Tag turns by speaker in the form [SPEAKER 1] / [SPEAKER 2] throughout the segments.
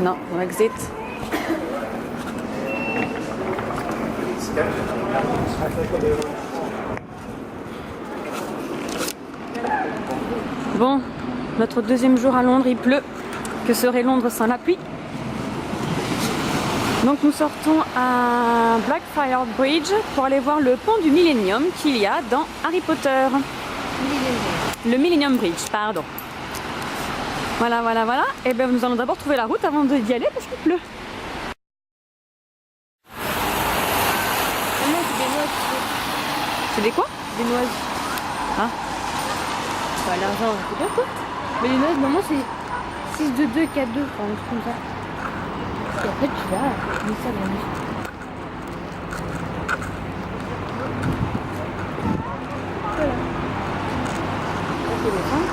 [SPEAKER 1] Non, on exit. Bon, notre deuxième jour à Londres, il pleut. Que serait Londres sans la pluie? Donc nous sortons à Blackfriars Bridge pour aller voir le pont du Millennium qu'il y a dans Harry Potter. Le Millennium Bridge, pardon. Voilà, voilà, voilà. Et bien nous allons d'abord trouver la route avant d'y aller parce qu'il pleut. C'est des quoi?
[SPEAKER 2] Des noises.
[SPEAKER 1] Ah.
[SPEAKER 2] Bah, l'argent, c'est bien quoi. Mais les noises, normalement, c'est 6 de 2, 4 2, enfin, un truc comme ça. Et après, tu vas mettre ça dans le lit. Voilà. On peut descendre.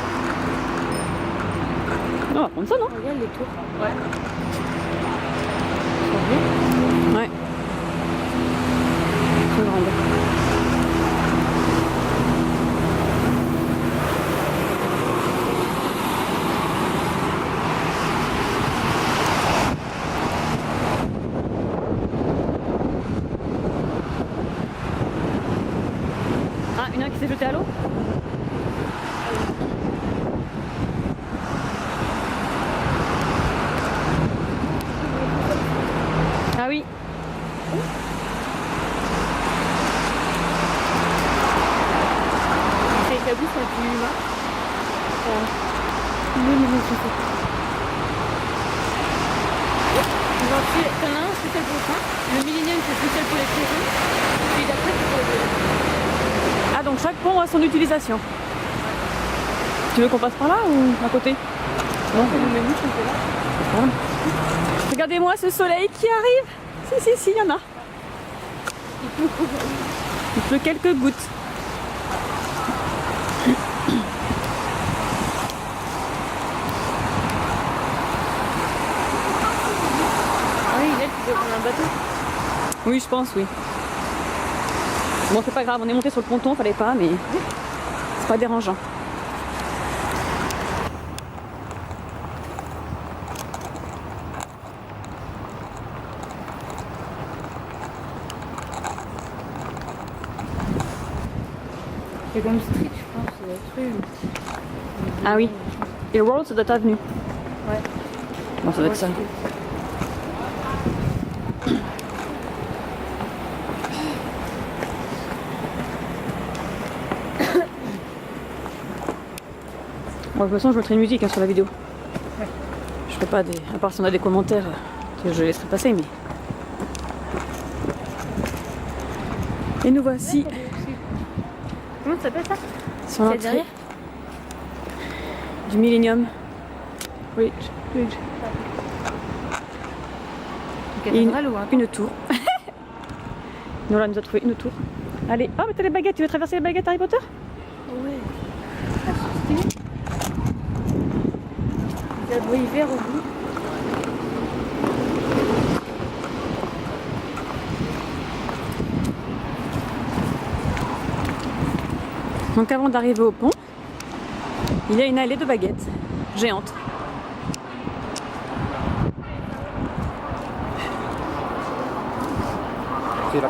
[SPEAKER 1] On va prendre ça, non?
[SPEAKER 2] Regarde les tours.
[SPEAKER 1] Ouais. Ouais. Très grande. Ah, une qui s'est jetée à l'eau? Ah oui.
[SPEAKER 2] C'est établi sur le humain. T'en as un spécial pour le train. Le Millennium, c'est spécial pour les prisons. Puis d'après, c'est pour les...
[SPEAKER 1] Ah, donc chaque pont a son utilisation. Tu veux qu'on passe par là ou à côté?
[SPEAKER 2] Non, c'est le même bouche, on peut là.
[SPEAKER 1] Regardez-moi ce soleil qui arrive. Si, il y en a. Il pleut quelques gouttes.
[SPEAKER 2] Ah oui, là, tu peux prendre un bateau.
[SPEAKER 1] Oui, je pense, oui. Bon, c'est pas grave, on est monté sur le ponton, fallait pas, mais c'est pas dérangeant.
[SPEAKER 2] C'est comme street, je pense, c'est la rue.
[SPEAKER 1] Ah oui. Et Road, ça doit être avenue.
[SPEAKER 2] Ouais.
[SPEAKER 1] Bon, ça doit être ça. Bon, de toute façon, je mettrai une musique sur la vidéo.
[SPEAKER 2] Ouais.
[SPEAKER 1] Je ferai pas des... À part si on a des commentaires, je laisserai passer, mais... Et nous voici
[SPEAKER 2] Comment ça s'appelle ça?
[SPEAKER 1] sur
[SPEAKER 2] C'est
[SPEAKER 1] l'entrée
[SPEAKER 2] derrière
[SPEAKER 1] du Millennium Bridge. Et une tour. Nous, là, nous a trouvé une tour. Allez, oh, mais t'as les baguettes. Tu veux traverser les baguettes Harry Potter?
[SPEAKER 2] Ouais. Ah, c'est stylé. Il y a le bruit vert au bout.
[SPEAKER 1] Donc avant d'arriver au pont, il y a une allée de baguettes géante.
[SPEAKER 3] C'est la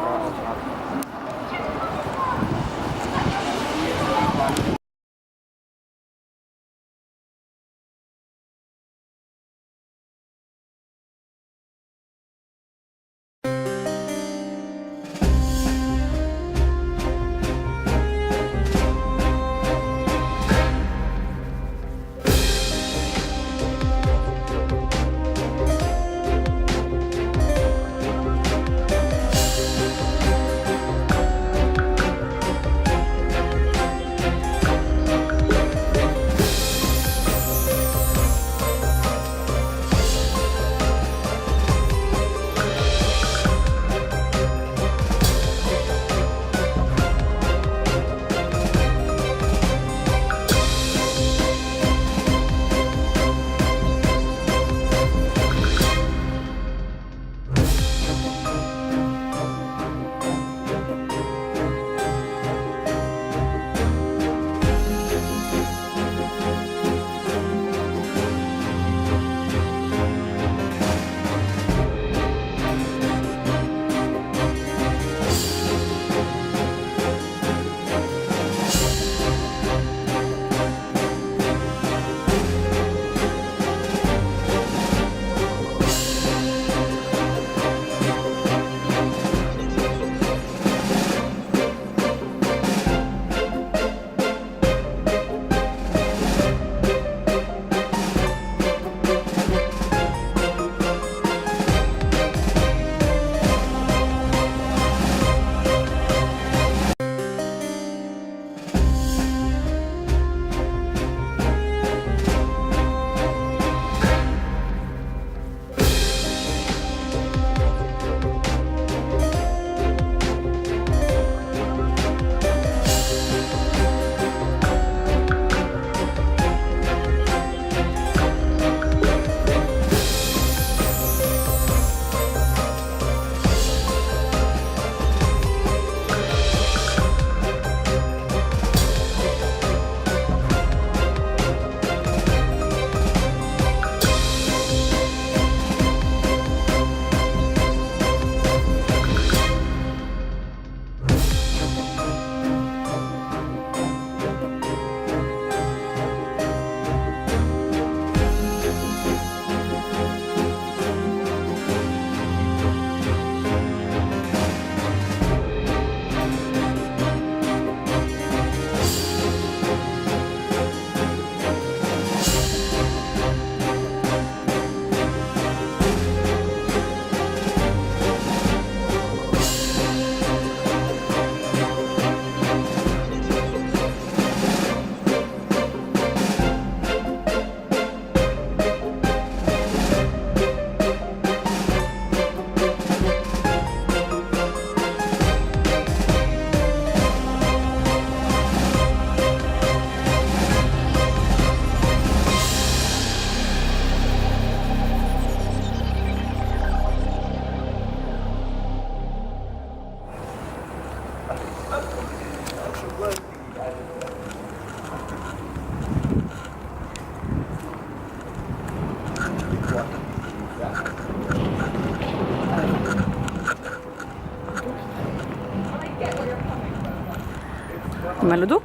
[SPEAKER 1] Mal au dos?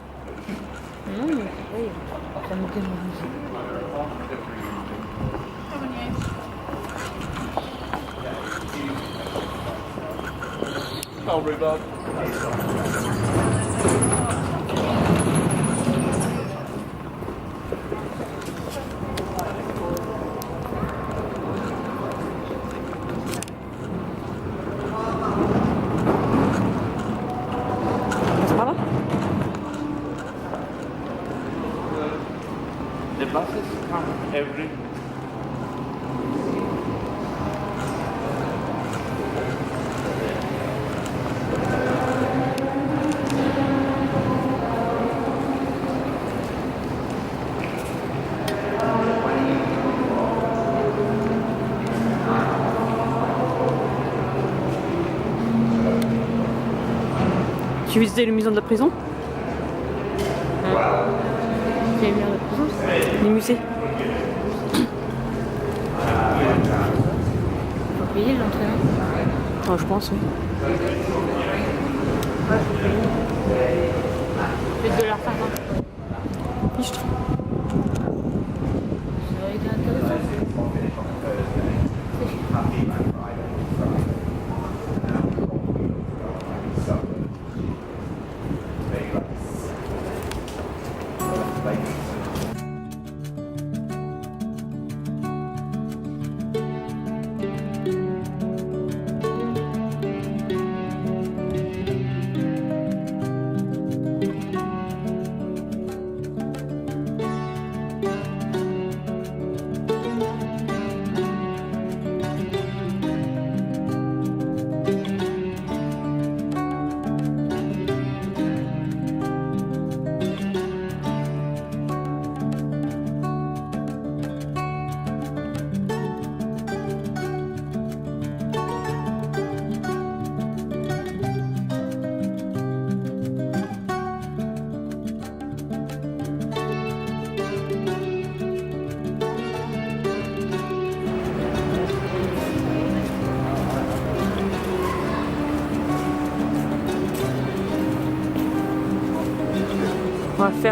[SPEAKER 2] Non, mais oui, ça me démange.
[SPEAKER 3] Oh, rhubarb.
[SPEAKER 1] C'est par là?
[SPEAKER 3] The buses come every.
[SPEAKER 1] Tu visitais le musée de la prison?
[SPEAKER 2] C'est bien de prison.
[SPEAKER 1] Les musées?
[SPEAKER 2] Faut payer l'entraînement.
[SPEAKER 1] Oh, je pense, oui.
[SPEAKER 2] C'est $2,50.
[SPEAKER 1] Fichtre.
[SPEAKER 2] Ça aurait été intéressant.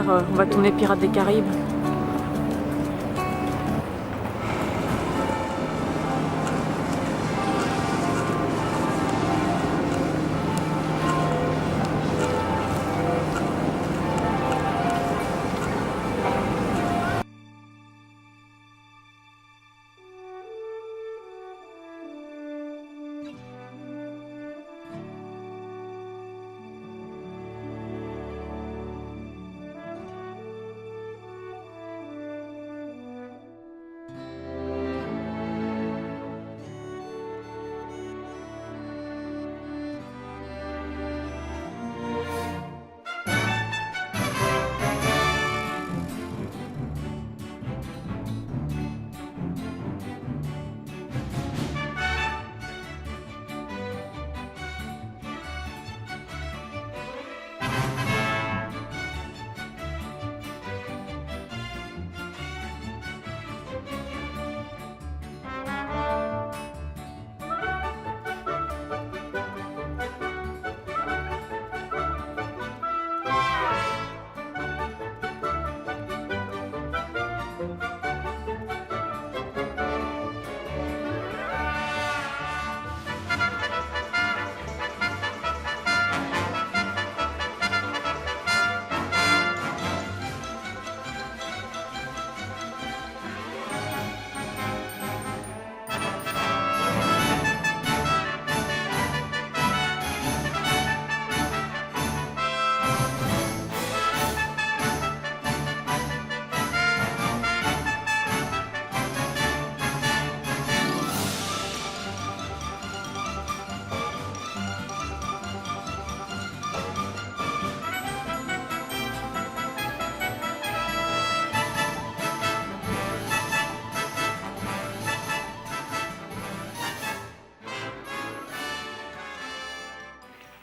[SPEAKER 1] On va tourner Pirates des Caraïbes.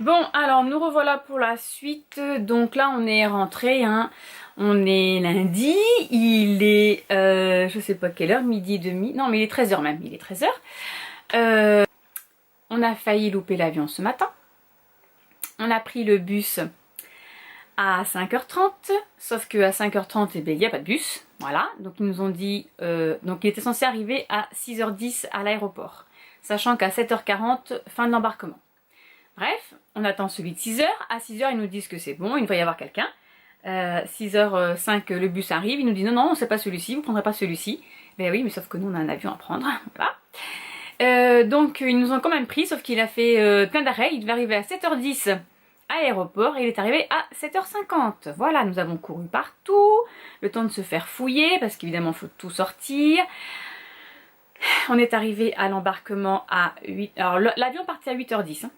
[SPEAKER 1] Bon, alors nous revoilà pour la suite. Donc là, on est rentré, hein. On est lundi, il est, je sais pas quelle heure, midi et demi. Non, mais il est 13h même, il est 13h. On a failli louper l'avion ce matin. On a pris le bus à 5h30, sauf qu'à 5h30, eh bien, il n'y a pas de bus. Voilà, donc ils nous ont dit, donc il était censé arriver à 6h10 à l'aéroport, sachant qu'à 7h40, fin de l'embarquement. Bref, on attend celui de 6h. À 6h, ils nous disent que c'est bon, il devrait y avoir quelqu'un. 6h05, le bus arrive, il nous dit non, non, c'est pas celui-ci, vous prendrez pas celui-ci. Ben oui, mais sauf que nous, on a un avion à prendre. Voilà. Donc, ils nous ont quand même pris, sauf qu'il a fait plein d'arrêts. Il devait arriver à 7h10 à l'aéroport et il est arrivé à 7h50. Voilà, nous avons couru partout, le temps de se faire fouiller, parce qu'évidemment, il faut tout sortir. On est arrivé à l'embarquement à 8... Alors, l'avion partait à 8h10, hein.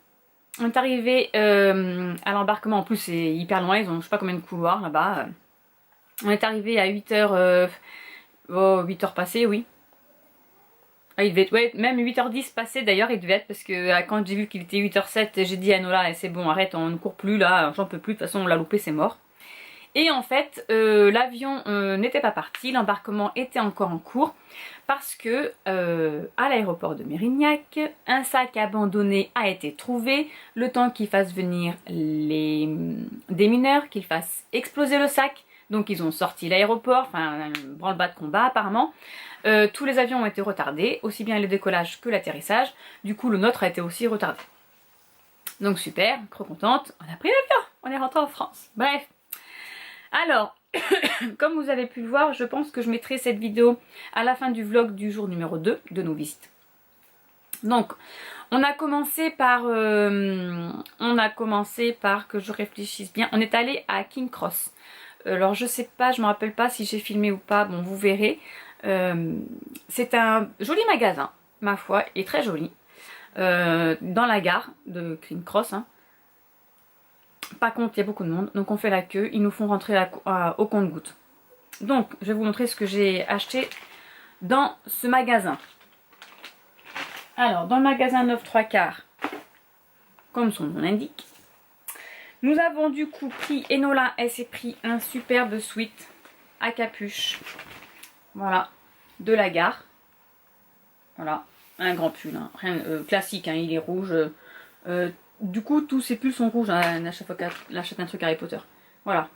[SPEAKER 1] On est arrivé à l'embarquement, en plus c'est hyper loin, ils ont je sais pas combien de couloirs là-bas. On est arrivé à 8h, 8h passées, oui. Ah, il devait être, ouais, même 8h10 passées d'ailleurs, il devait être, parce que quand j'ai vu qu'il était 8h07, j'ai dit à Nola, c'est bon, arrête, on ne court plus là, j'en peux plus, de toute façon on l'a loupé, c'est mort. Et en fait, l'avion n'était pas parti, l'embarquement était encore en cours, parce que à l'aéroport de Mérignac, un sac abandonné a été trouvé, le temps qu'ils fassent venir des mineurs, qu'ils fassent exploser le sac. Donc ils ont sorti l'aéroport, enfin un branle-bas de combat apparemment. Tous les avions ont été retardés, aussi bien le décollage que l'atterrissage. Du coup le nôtre a été aussi retardé. Donc super, trop contente, on a pris l'avion, on est rentré en France. Bref. Alors, comme vous avez pu le voir, je pense que je mettrai cette vidéo à la fin du vlog du jour numéro 2 de nos visites. Donc, on a commencé par que je réfléchisse bien. On est allé à King Cross. Alors, je sais pas, je me rappelle pas si j'ai filmé ou pas. Bon, vous verrez. C'est un joli magasin, ma foi, et très joli. Dans la gare de King Cross, hein. Par contre, il y a beaucoup de monde, donc on fait la queue. Ils nous font rentrer au compte-gouttes. Donc, je vais vous montrer ce que j'ai acheté dans ce magasin. Alors, dans le magasin 9 3/4, comme son nom l'indique, nous avons du coup pris, Enola, elle s'est pris un superbe sweat à capuche. Voilà, de la gare. Voilà, un grand pull, hein. Rien classique, hein, il est rouge. Du coup, tous ces pulls sont rouges, hein, à chaque fois qu'elle achète un truc Harry Potter. Voilà.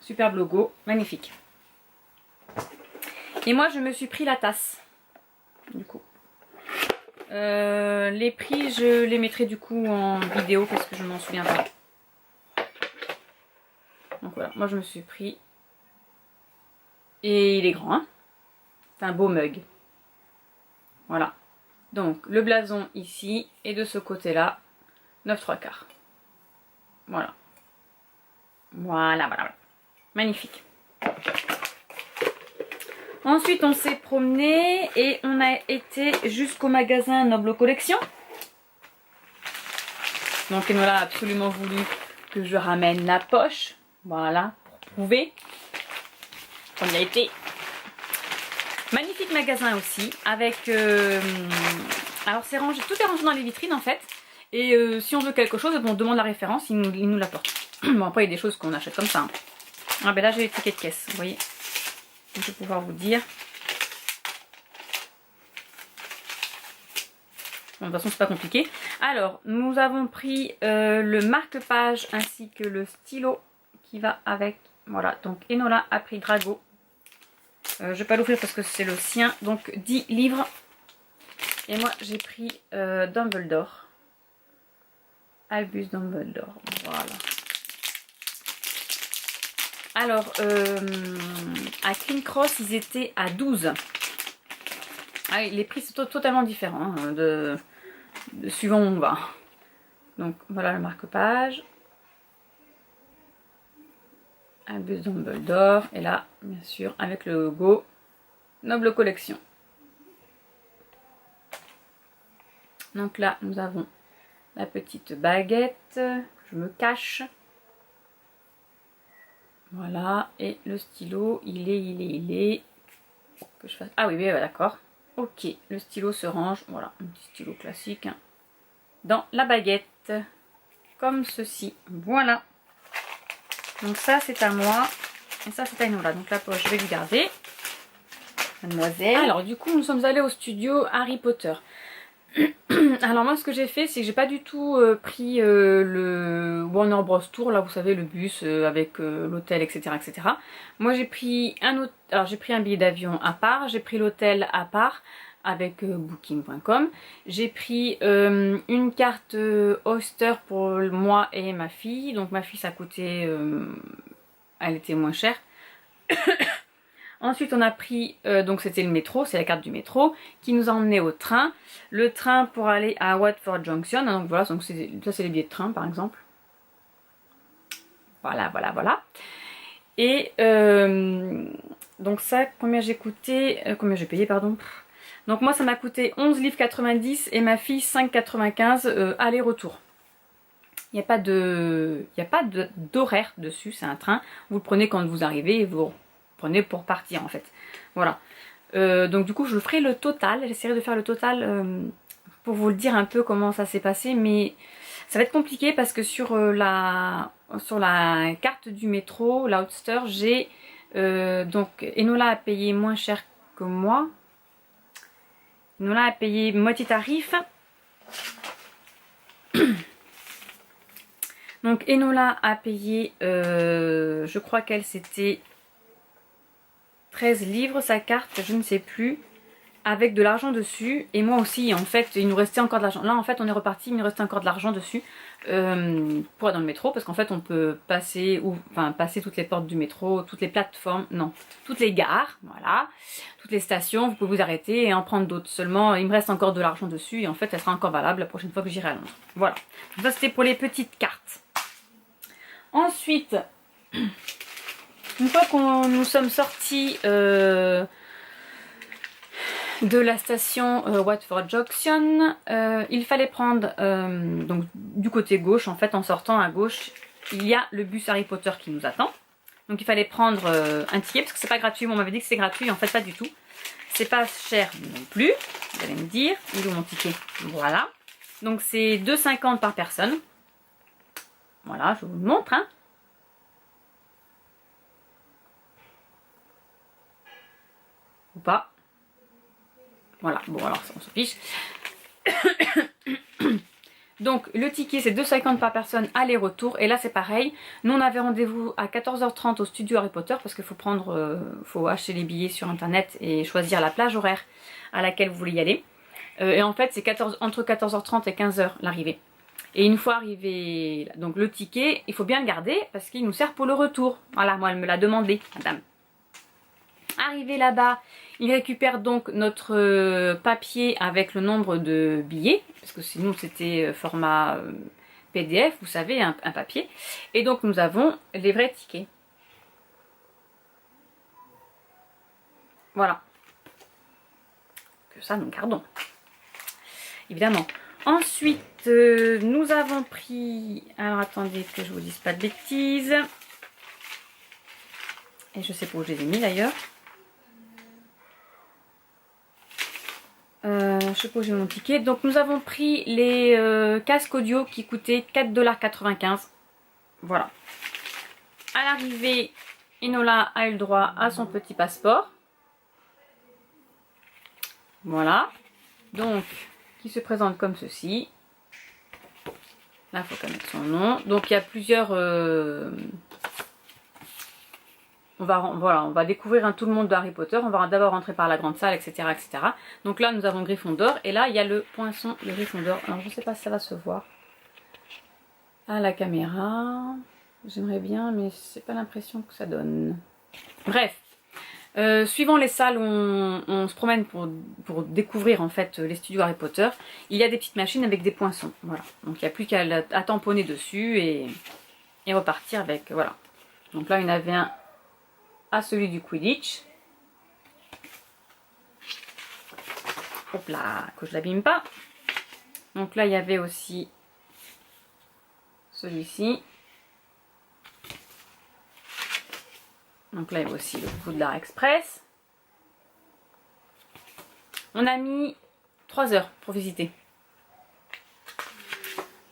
[SPEAKER 1] Superbe logo, magnifique. Et moi, je me suis pris la tasse. Du coup. Les prix, je les mettrai du coup en vidéo parce que je m'en souviens pas. Donc voilà, moi je me suis pris. Et il est grand, hein. C'est un beau mug. Voilà. Donc, le blason ici et de ce côté-là. 9 3/4. Voilà. Voilà. Magnifique. Ensuite, on s'est promené et on a été jusqu'au magasin Noble Collection. Donc, Enola a absolument voulu que je ramène la poche. Voilà, pour prouver qu'on y a été. Magnifique magasin aussi, avec... alors, c'est rangé, tout est rangé dans les vitrines en fait. Et si on veut quelque chose, on demande la référence, il nous l'apporte. Bon, après, il y a des choses qu'on achète comme ça, hein. Ah ben là, j'ai les tickets de caisse, vous voyez. Donc, je vais pouvoir vous dire. Bon, de toute façon, c'est pas compliqué. Alors, nous avons pris le marque-page ainsi que le stylo qui va avec. Voilà, donc Enola a pris Drago. Je vais pas l'ouvrir parce que c'est le sien. Donc, 10 livres. Et moi, j'ai pris Dumbledore. Albus Dumbledore, voilà. Alors, à King Cross, ils étaient à 12. Ah, les prix sont totalement différents, hein, de suivant où on va. Donc, voilà le marque-page. Albus Dumbledore. Et là, bien sûr, avec le logo Noble Collection. Donc là, nous avons la petite baguette, je me cache. Voilà, et le stylo, il est. Que je fasse... Ah oui, d'accord. Ok, le stylo se range, voilà, un petit stylo classique, hein, dans la baguette, comme ceci. Voilà. Donc ça, c'est à moi, et ça, c'est à Enola. Donc la poche, je vais lui garder. Mademoiselle. Alors, du coup, nous sommes allés au studio Harry Potter. Alors moi ce que j'ai fait c'est que j'ai pas du tout pris le Warner Bros Tour, là vous savez le bus avec l'hôtel etc etc. Moi j'ai pris alors j'ai pris un billet d'avion à part, j'ai pris l'hôtel à part avec booking.com, j'ai pris une carte Oyster pour moi et ma fille, donc ma fille ça coûtait, elle était moins chère. Ensuite on a pris, donc c'était le métro, c'est la carte du métro, qui nous a emmené au train. Le train pour aller à Watford Junction, donc voilà, donc ça c'est les billets de train par exemple. Voilà, voilà, voilà. Et donc ça, combien j'ai coûté, combien j'ai payé, pardon. Donc moi ça m'a coûté 11,90 livres et ma fille 5,95 aller-retour. Il n'y a pas d'horaire dessus, c'est un train. Vous le prenez quand vous arrivez et vous prenez pour partir en fait. Voilà. Donc du coup je ferai le total, j'essaierai de faire le total pour vous le dire un peu comment ça s'est passé, mais ça va être compliqué parce que sur la carte du métro, l'Outster, j'ai donc Enola a payé moins cher que moi. Enola a payé moitié tarif. Donc Enola a payé, je crois qu'elle c'était 13 livres sa carte, je ne sais plus, avec de l'argent dessus. Et moi aussi, en fait, il nous restait encore de l'argent. Là, en fait, on est reparti, il nous restait encore de l'argent dessus pour aller dans le métro, parce qu'en fait, on peut passer, passer toutes les portes du métro, toutes les plateformes, non, toutes les gares, voilà, toutes les stations, vous pouvez vous arrêter et en prendre d'autres. Seulement, il me reste encore de l'argent dessus et en fait, elle sera encore valable la prochaine fois que j'irai à Londres. Voilà, donc ça c'était pour les petites cartes. Ensuite, une fois qu'on nous sommes sortis de la station Watford Junction, il fallait prendre donc du côté gauche, en fait en sortant à gauche, il y a le bus Harry Potter qui nous attend. Donc il fallait prendre un ticket parce que c'est pas gratuit. Bon, on m'avait dit que c'est gratuit, en fait pas du tout. C'est pas cher non plus, vous allez me dire. Il est où mon ticket? Voilà. Donc c'est 2,50 par personne. Voilà, je vous le montre, hein. Ou pas. Voilà, bon alors on se fiche. Donc le ticket c'est 2,50 par personne aller-retour. Et là c'est pareil. Nous on avait rendez-vous à 14h30 au studio Harry Potter parce qu'il faut faut acheter les billets sur internet et choisir la plage horaire à laquelle vous voulez y aller. Et en fait c'est entre 14h30 et 15h l'arrivée. Et une fois arrivé, donc le ticket, il faut bien le garder parce qu'il nous sert pour le retour. Voilà, moi elle me l'a demandé, madame. Arrivé là-bas, il récupère donc notre papier avec le nombre de billets, parce que sinon c'était format PDF, vous savez, un papier. Et donc nous avons les vrais tickets. Voilà. Que ça nous gardons. Évidemment. Ensuite, nous avons pris... Alors attendez que je vous dise pas de bêtises. Et je sais pas où je les ai mis d'ailleurs. Je sais pas où j'ai mon ticket. Donc nous avons pris les casques audio qui coûtaient 4,95 $. Voilà. À l'arrivée, Enola a eu le droit à son petit passeport. Voilà. Donc, qui se présente comme ceci. Là, il faut qu'elle mette son nom. Donc, il y a plusieurs... On va découvrir tout le monde de Harry Potter. On va d'abord rentrer par la grande salle, etc., etc. Donc là, nous avons Gryffondor. Et là, il y a le poinçon de Gryffondor. Alors, je ne sais pas si ça va se voir à la caméra. J'aimerais bien, mais c'est pas l'impression que ça donne. Bref. Suivant les salles où on se promène pour découvrir en fait les studios Harry Potter, il y a des petites machines avec des poinçons. Voilà. Donc il n'y a plus qu'à tamponner dessus et repartir avec. Voilà. Donc là, il y en avait un à celui du Quidditch. Hop là, que je l'abîme pas. Donc là, il y avait aussi celui-ci. Donc là, il y avait aussi le Poudlard Express. On a mis 3 heures pour visiter.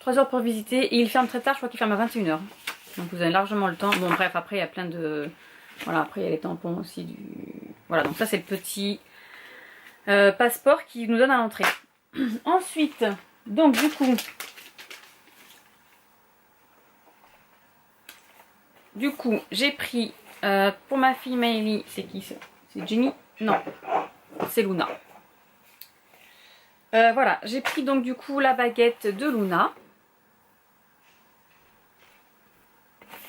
[SPEAKER 1] 3 heures pour visiter. Et il ferme très tard, je crois qu'il ferme à 21 h. Donc vous avez largement le temps. Bon bref, après il y a plein de... Voilà, après il y a les tampons aussi du... Voilà, donc ça c'est le petit passeport qui nous donne à l'entrée. Ensuite, donc du coup, j'ai pris pour ma fille Maëlie, c'est qui ça? C'est Jenny? Non, c'est Luna. Voilà, j'ai pris donc du coup la baguette de Luna.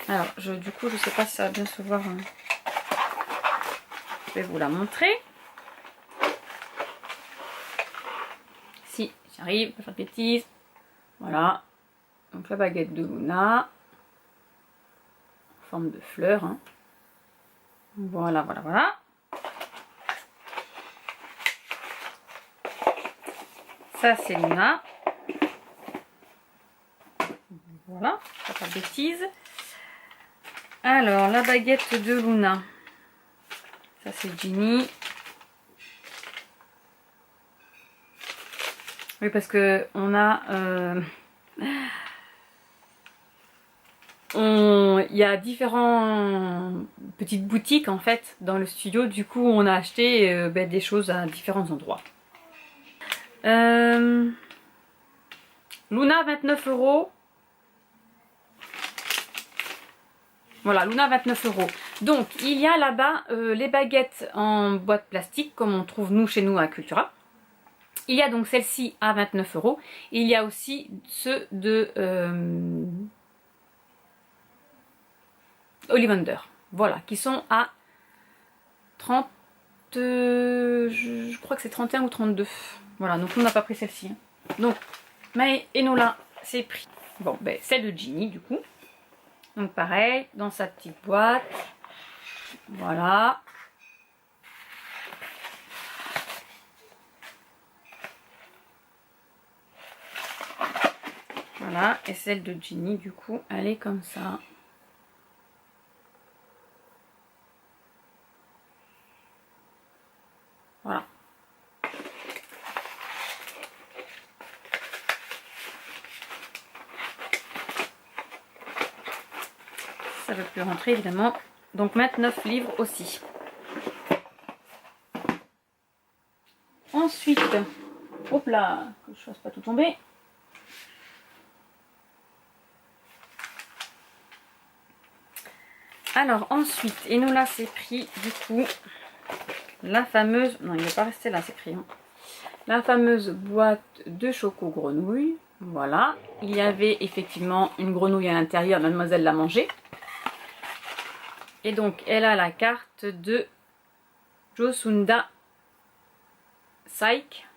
[SPEAKER 1] Alors, du coup, je sais pas si ça va bien se voir. Hein. Je vais vous la montrer. Si, j'arrive, pas faire de bêtises. Voilà. Donc la baguette de Luna. En forme de fleur. Hein. Voilà, voilà, voilà. Ça, c'est Luna. Voilà, pas faire de bêtises. Alors, la baguette de Luna. Ça, c'est Ginny. Oui, parce que on a... il y a différentes petites boutiques, en fait, dans le studio. Du coup, on a acheté des choses à différents endroits. Luna, 29 €. Voilà, Luna, 29 €. Donc, il y a là-bas les baguettes en boîte plastique, comme on trouve nous chez nous à Cultura. Il y a donc celle-ci à 29 €. Et il y a aussi ceux de Ollivander. Voilà, qui sont à 30... je crois que c'est 31 ou 32. Voilà, donc on n'a pas pris celle-ci. Hein. Donc, Maë et Nola, c'est pris. Bon, ben, celle de Ginny, du coup. Donc pareil, dans sa petite boîte. Voilà. Voilà, et celle de Ginny, du coup, elle est comme ça. Voilà. Ça ne veut plus rentrer, évidemment. Donc 29 livres aussi. Ensuite, hop là, que je ne fasse pas tout tomber. Alors ensuite, et nous là c'est pris du coup la fameuse, non il n'est pas resté là c'est pris, hein. La fameuse boîte de choco grenouille. Voilà, il y avait effectivement une grenouille à l'intérieur, mademoiselle l'a mangée. Et donc elle a la carte de Josunda Saik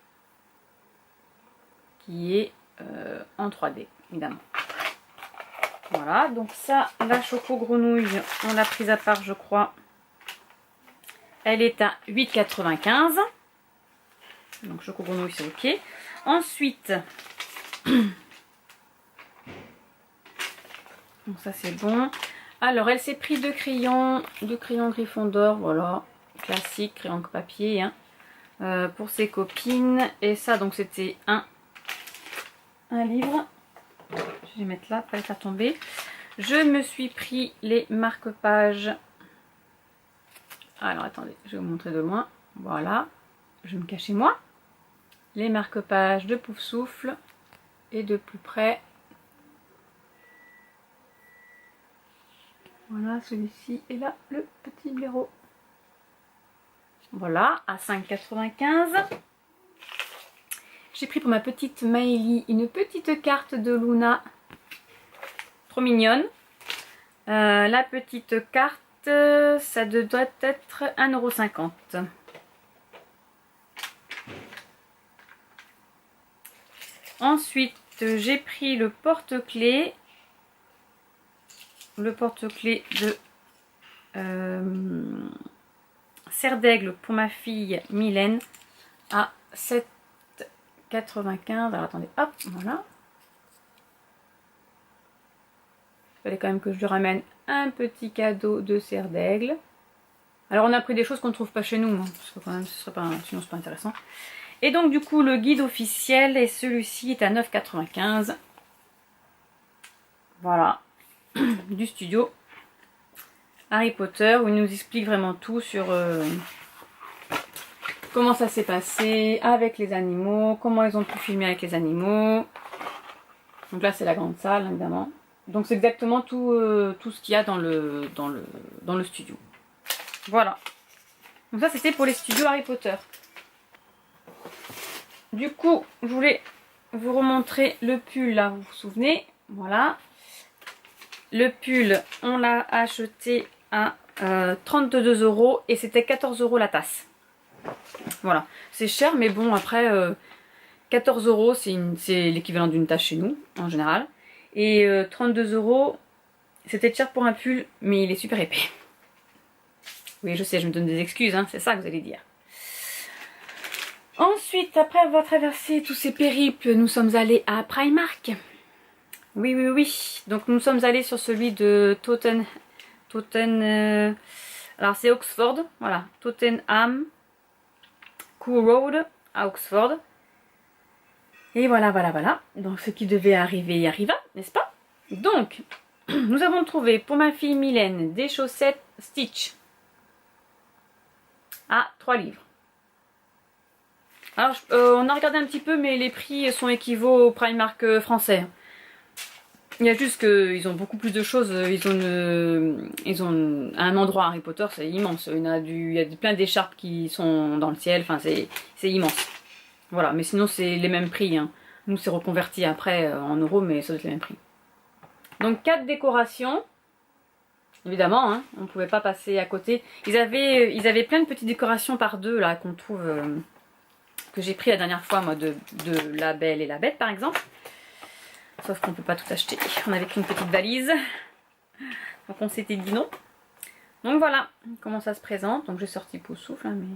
[SPEAKER 1] qui est en 3D évidemment. Voilà, donc ça, la choco grenouille, on l'a prise à part, je crois. Elle est à 8,95 €. Donc choco grenouille, c'est ok. Ensuite, donc ça c'est bon. Alors, elle s'est pris deux crayons Gryffondor, voilà, classique, crayon papier, hein, pour ses copines. Et ça, donc c'était un livre. Je vais mettre là, pas les faire tomber. Je me suis pris les marque-pages. Alors attendez, je vais vous montrer de loin. Voilà, je vais me cacher moi. Les marque-pages de Pouf Souffle. Et de plus près. Voilà, celui-ci. Et là, le petit blaireau. Voilà, à 5,95 €. J'ai pris pour ma petite Maëlie une petite carte de Luna. Trop mignonne. La petite carte, ça devrait être 1,50 €. Ensuite, j'ai pris le porte-clés. Le porte-clés de Serre d'Aigle pour ma fille Mylène à 7,95 €. Alors attendez, hop, voilà. Il fallait quand même que je lui ramène un petit cadeau de Serre d'Aigle. Alors on a pris des choses qu'on ne trouve pas chez nous, hein, parce que quand même ce serait pas, sinon c'est pas intéressant. Et donc du coup le guide officiel, et celui-ci est à 9,95 €. Voilà, du studio Harry Potter, où il nous explique vraiment tout sur comment ça s'est passé avec les animaux, comment ils ont pu filmer avec les animaux. Donc là c'est la grande salle évidemment. Donc c'est exactement tout, tout ce qu'il y a dans le studio. Voilà. Donc ça c'était pour les studios Harry Potter. Du coup je voulais vous remontrer le pull là, vous vous souvenez. Voilà. Le pull on l'a acheté à 32 € et c'était 14 € la tasse. Voilà. C'est cher mais bon après 14 € c'est l'équivalent d'une tasse chez nous en général. Et 32 € c'était cher pour un pull mais il est super épais. Oui je sais je me donne des excuses hein, c'est ça que vous allez dire. Ensuite après avoir traversé tous ces périples nous sommes allés à Primark. Oui oui oui. Donc nous sommes allés sur celui de alors c'est Oxford. Voilà. Tottenham Court Road à Oxford. Et voilà, voilà, voilà. Donc ce qui devait arriver arriva, n'est-ce pas? Donc, nous avons trouvé pour ma fille Mylène des chaussettes Stitch à 3 livres. Alors, on a regardé un petit peu, mais les prix sont équivalents au Primark français. Il y a juste qu'ils ont beaucoup plus de choses. Ils ont un endroit Harry Potter, c'est immense. Il y a plein d'écharpes qui sont dans le ciel. Enfin, c'est immense. Voilà, mais sinon c'est les mêmes prix. Hein. Nous c'est reconverti après en euros, mais ça doit être les mêmes prix. Donc 4 décorations. Évidemment, hein, on ne pouvait pas passer à côté. Ils avaient plein de petites décorations par deux là qu'on trouve, que j'ai pris la dernière fois moi de La Belle et la Bête par exemple. Sauf qu'on ne peut pas tout acheter. On avait qu'une petite valise. Donc on s'était dit non. Donc voilà comment ça se présente. Donc j'ai sorti pour souffle, hein, mais...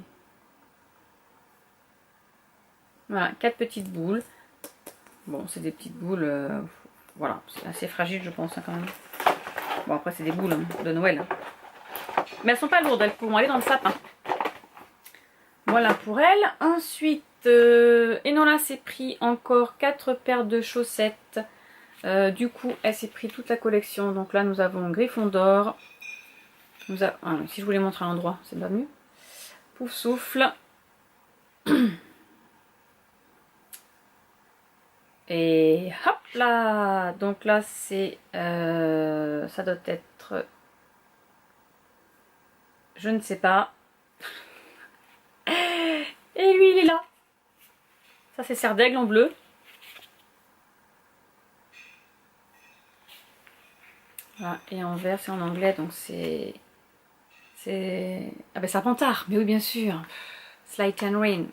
[SPEAKER 1] Voilà, 4 petites boules. Bon, c'est des petites boules, voilà, c'est assez fragile je pense hein, quand même. Bon après c'est des boules hein, de Noël. Mais elles sont pas lourdes, elles pourront aller dans le sapin. Voilà pour elles. Ensuite, et non là c'est pris encore 4 paires de chaussettes. Du coup elle s'est pris toute la collection. Donc là nous avons Gryffondor. Si je voulais montrer un endroit, c'est pas mieux. Pouf souffle. Et hop là, donc là c'est, ça doit être, je ne sais pas. Et lui il est là. Ça c'est Serre d'Aigle en bleu. Voilà, et en vert c'est en anglais donc c'est, ah ben Serpentard, mais oui bien sûr. Slate and Rain.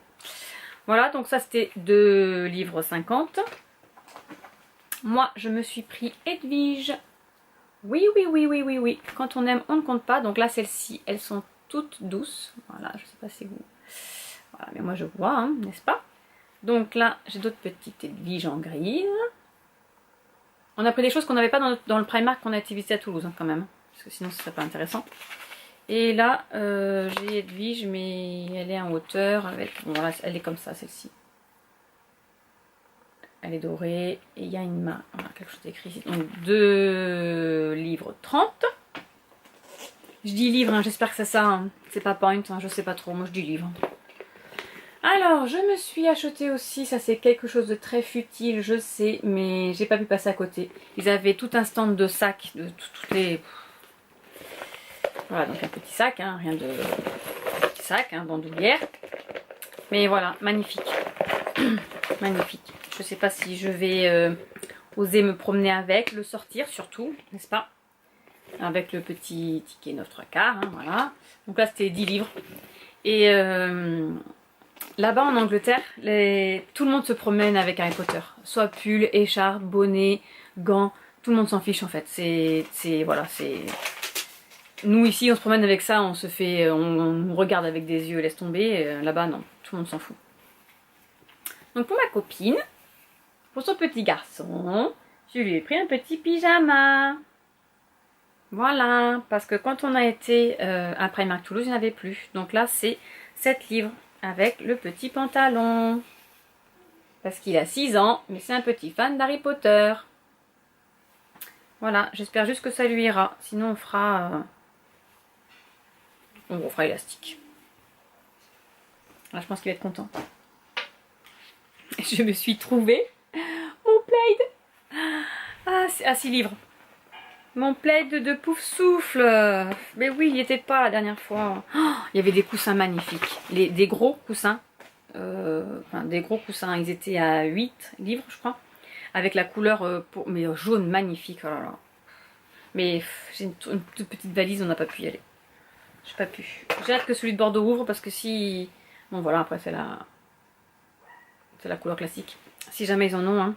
[SPEAKER 1] Voilà, donc ça c'était 2 livres 50. Moi, je me suis pris Edwige. Oui, oui, oui, oui, oui, oui. Quand on aime, on ne compte pas. Donc là, celles-ci, elles sont toutes douces. Voilà, je ne sais pas si vous... Voilà, mais moi je vois, hein, n'est-ce pas? Donc là, j'ai d'autres petites Edwige en grise. On a pris des choses qu'on n'avait pas dans le Primark qu'on a été visité à Toulouse, hein, quand même. Parce que sinon, ce serait pas intéressant. Et là, j'ai Edwige, mais elle est en hauteur. Voilà, elle est comme ça, celle-ci. Elle est dorée et il y a une main. Voilà, quelque chose d'écrit ici. Donc 2 livres 30. Je dis livre, hein, j'espère que c'est ça. Hein. C'est pas point, hein, je sais pas trop. Moi je dis livre. Alors je me suis acheté aussi, ça c'est quelque chose de très futile, je sais, mais j'ai pas pu passer à côté. Ils avaient tout un stand de sacs, de toutes les... Voilà, donc un petit sac, hein, rien de... Petit sac, hein, bandoulière. Mais voilà, magnifique. Magnifique. Je sais pas si je vais oser me promener avec, le sortir surtout, n'est-ce pas? Avec le petit ticket 9 3/4, hein, voilà. Donc là c'était 10 livres. Et là-bas en Angleterre, tout le monde se promène avec Harry Potter. Soit pull, écharpe, bonnet, gants, tout le monde s'en fiche en fait. Voilà, c'est... Nous ici on se promène avec ça, on se fait, on nous regarde avec des yeux, laisse tomber. Là-bas non, tout le monde s'en fout. Donc pour ma copine, pour son petit garçon, je lui ai pris un petit pyjama. Voilà, parce que quand on a été à Primark Toulouse, il n'y en avait plus. Donc là, c'est 7 livres avec le petit pantalon. Parce qu'il a 6 ans, mais c'est un petit fan d'Harry Potter. Voilà, j'espère juste que ça lui ira. Sinon, on fera élastique. Là, je pense qu'il va être content. Je me suis trouvé mon plaid. Ah, 6 livres. Mon plaid de Pouf Souffle. Mais oui, il n'y était pas la dernière fois. Oh, il y avait des coussins magnifiques. Des gros coussins. Des gros coussins. Ils étaient à 8 livres, je crois. Avec la couleur mais jaune magnifique. Oh là là. Mais j'ai une toute petite valise, on n'a pas pu y aller. J'ai pas pu. J'ai hâte que celui de Bordeaux ouvre parce que si... Bon voilà, après c'est la couleur classique. Si jamais ils en ont, hein.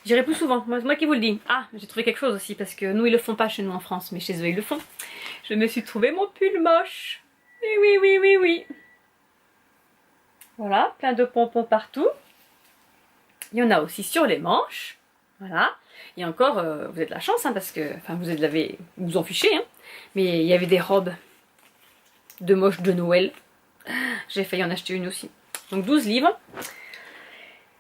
[SPEAKER 1] J'irai plus souvent, moi qui vous le dis. Ah, j'ai trouvé quelque chose aussi, parce que nous ils le font pas chez nous en France, mais chez eux ils le font. Je me suis trouvé mon pull moche. Oui, oui, oui, oui, oui. Voilà, plein de pompons partout. Il y en a aussi sur les manches. Voilà. Et encore, vous avez de la chance, hein, parce que... Enfin, vous vous en fichez, hein. Mais il y avait des robes de moche de Noël. J'ai failli en acheter une aussi. Donc 12 livres.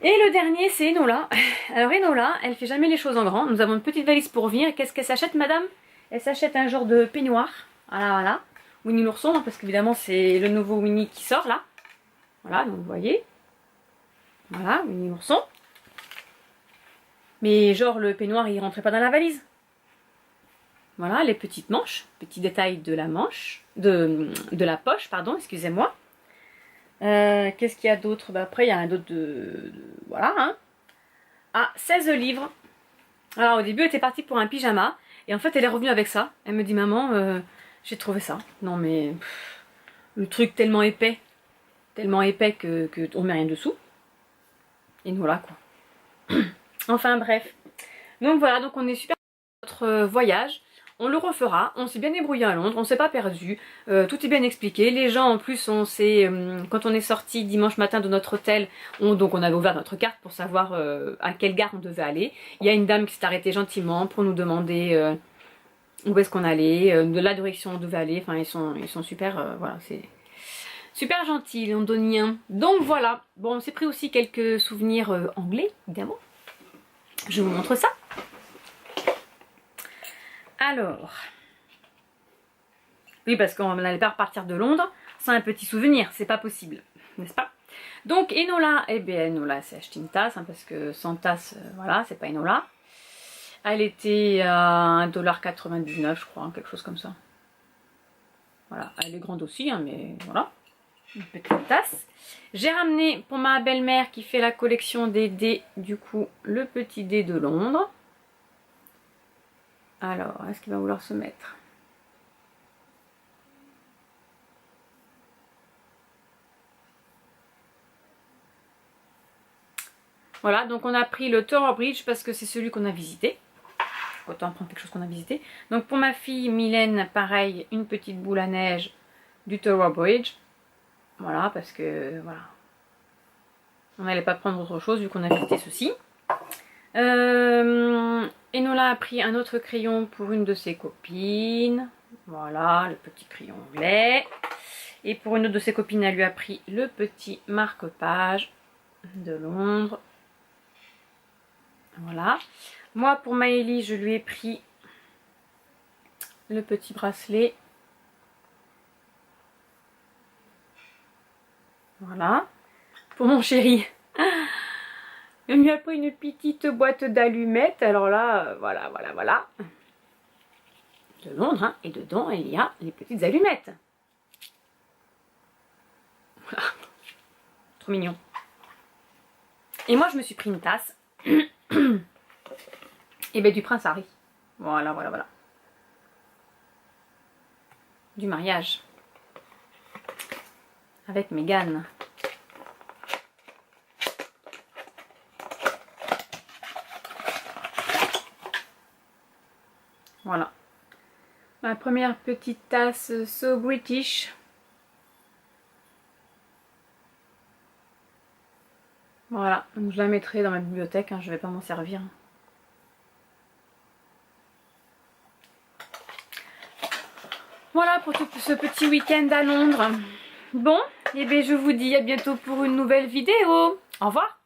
[SPEAKER 1] Et le dernier, c'est Enola. Alors Enola, elle fait jamais les choses en grand. Nous avons une petite valise pour venir. Qu'est-ce qu'elle s'achète, madame? Elle s'achète un genre de peignoir. Voilà, voilà. Winnie l'ourson, hein, parce qu'évidemment, c'est le nouveau Winnie qui sort, là. Voilà, donc vous voyez. Voilà, Winnie l'ourson. Mais genre, le peignoir, il rentrait pas dans la valise. Voilà, les petites manches. Petit détail de la manche. De la poche, pardon, excusez-moi. Qu'est-ce qu'il y a d'autre? Bah, après, il y a un d'autre voilà, hein. Ah, 16 livres. Alors, au début, elle était partie pour un pyjama. Et en fait, elle est revenue avec ça. Elle me dit, maman, j'ai trouvé ça. Non, mais... le truc tellement épais. Tellement épais que on met rien dessous. Et nous, voilà, quoi. Enfin, bref. Donc, voilà. Donc, on est super... Notre voyage. On le refera, on s'est bien débrouillé à Londres, on s'est pas perdu, tout est bien expliqué. Les gens en plus, quand on est sorti dimanche matin de notre hôtel, donc on avait ouvert notre carte pour savoir à quelle gare on devait aller. Il y a une dame qui s'est arrêtée gentiment pour nous demander où est-ce qu'on allait, de la direction où on devait aller. Enfin, ils sont super, voilà, c'est super gentils, les londoniens. Donc voilà, bon, on s'est pris aussi quelques souvenirs anglais, évidemment. Je vous montre ça. Alors, oui, parce qu'on n'allait pas repartir de Londres sans un petit souvenir, c'est pas possible, n'est-ce pas? Donc Enola, eh bien Enola s'est acheté une tasse, hein, parce que sans tasse, voilà, c'est pas Enola. Elle était à 1,99 $, je crois, hein, quelque chose comme ça. Voilà, elle est grande aussi, hein, mais voilà, une petite tasse. J'ai ramené pour ma belle-mère qui fait la collection des dés, du coup, le petit dé de Londres. Alors, est-ce qu'il va vouloir se mettre? Voilà, donc on a pris le Tower Bridge parce que c'est celui qu'on a visité. Autant prendre quelque chose qu'on a visité. Donc pour ma fille Mylène, pareil, une petite boule à neige du Tower Bridge. Voilà, parce que voilà. On n'allait pas prendre autre chose vu qu'on a visité ceci. Enola a pris un autre crayon pour une de ses copines. Voilà, le petit crayon anglais. Et pour une autre de ses copines, elle lui a pris le petit marque-page de Londres. Voilà. Moi, pour Maëlie, je lui ai pris le petit bracelet. Voilà. Pour mon chéri, il lui a pris une petite boîte d'allumettes. Alors là, voilà, voilà, voilà. De Londres, hein. Et dedans, il y a les petites allumettes. Voilà. Trop mignon. Et moi, je me suis pris une tasse. Et bien du Prince Harry. Voilà, voilà, voilà. Du mariage. Avec Meghan. Voilà. Ma première petite tasse So British. Voilà, donc je la mettrai dans ma bibliothèque, hein, je vais pas m'en servir. Voilà pour tout ce petit week-end à Londres. Bon, et bien je vous dis à bientôt pour une nouvelle vidéo. Au revoir.